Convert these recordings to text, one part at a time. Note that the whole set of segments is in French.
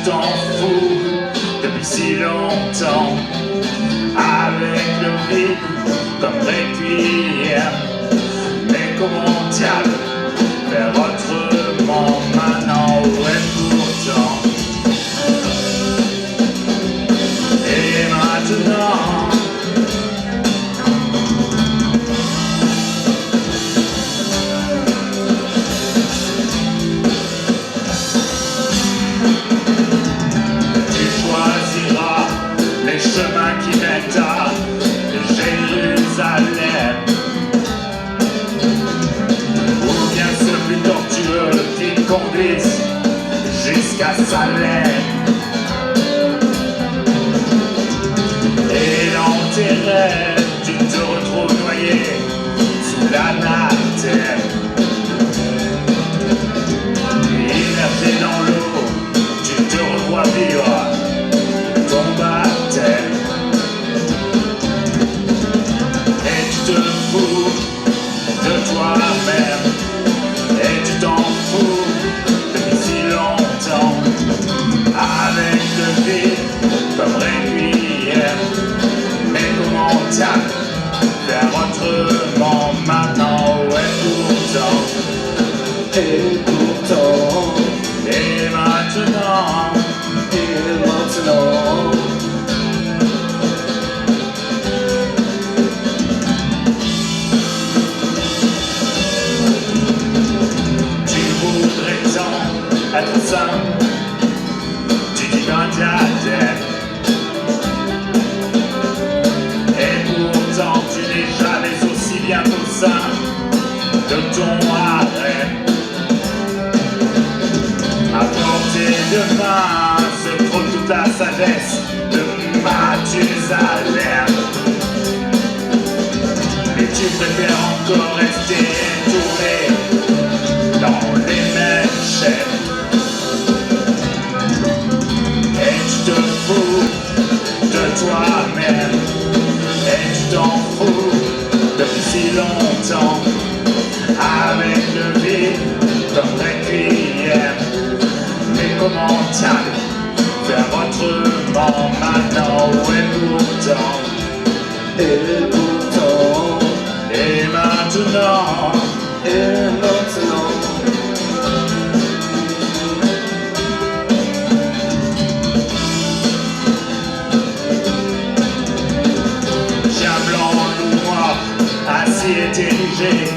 t'en fous depuis si longtemps, avec le vide comme requiem. Mais comment diable faire autrement maintenant, ouais pourtant. Et maintenant les chemins qui mènent à Jérusalem, ou bien ceux plus tortueux qui conduisent jusqu'à Salem. Et dans tes rêves, tu te retrouves noyé sous l'anathème, immergé dans l'eau, tu te revois vivre ton baptême. Et tu te fous de toi-même, et tu t'en fous depuis si longtemps, avec le vide comme requiem. Mais comment diable faire autrement maintenant, ouais pourtant. Et pourtant, Et maintenant, tu voudrais tant être saint du divin diadème, et pourtant tu n'es jamais aussi bien qu'au sein de ton harem. À portée de main se trouve toute la sagesse de Mathusalem. Mais tu préfères encore rester tourné dans les mêmes chaînes. Et tu te fous de toi-même, et tu t'en fous depuis si longtemps, avec le vide comme requiem. Mais comment diable faire autrement maintenant, ouais pourtant. et pourtant, Et maintenant, et maintenant. chien blanc, loup noir, assis et dirigé,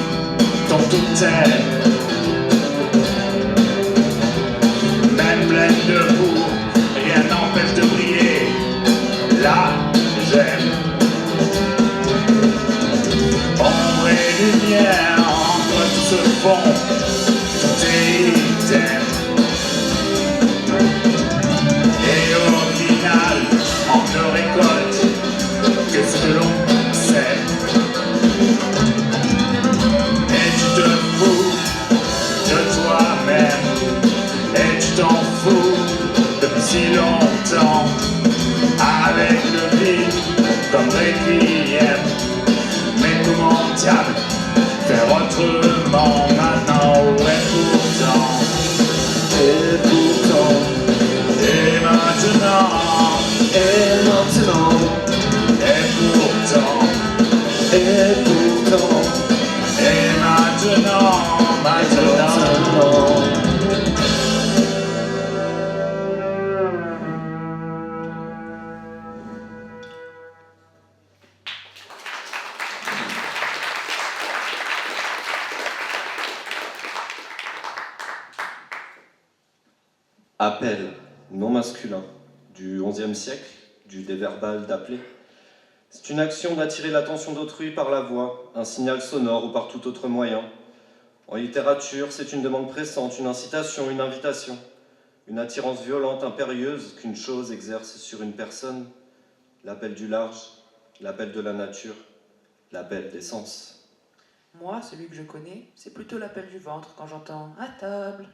ton tout est même pleine de boue, rien n'empêche de briller. Là, j'aime. Ombre et lumière, entre tout ce fond, tout est idem. Et au final, on ne récolte que ce que l'on sait. Et tu te fous de toi-même, et tu t'en fous depuis si longtemps, avec le vide comme requiem. Mais comment diable faire autrement maintenant, ouais pourtant. Et pourtant, Et maintenant, et maintenant, et pourtant, et pourtant, et maintenant, maintenant. Appel, nom masculin, du XIe siècle, du déverbal d'appeler. C'est une action d'attirer l'attention d'autrui par la voix, un signal sonore ou par tout autre moyen. En littérature, c'est une demande pressante, une incitation, une invitation, une attirance violente, impérieuse qu'une chose exerce sur une personne. L'appel du large, l'appel de la nature, l'appel des sens. Moi, celui que je connais, c'est plutôt l'appel du ventre quand j'entends « à table ».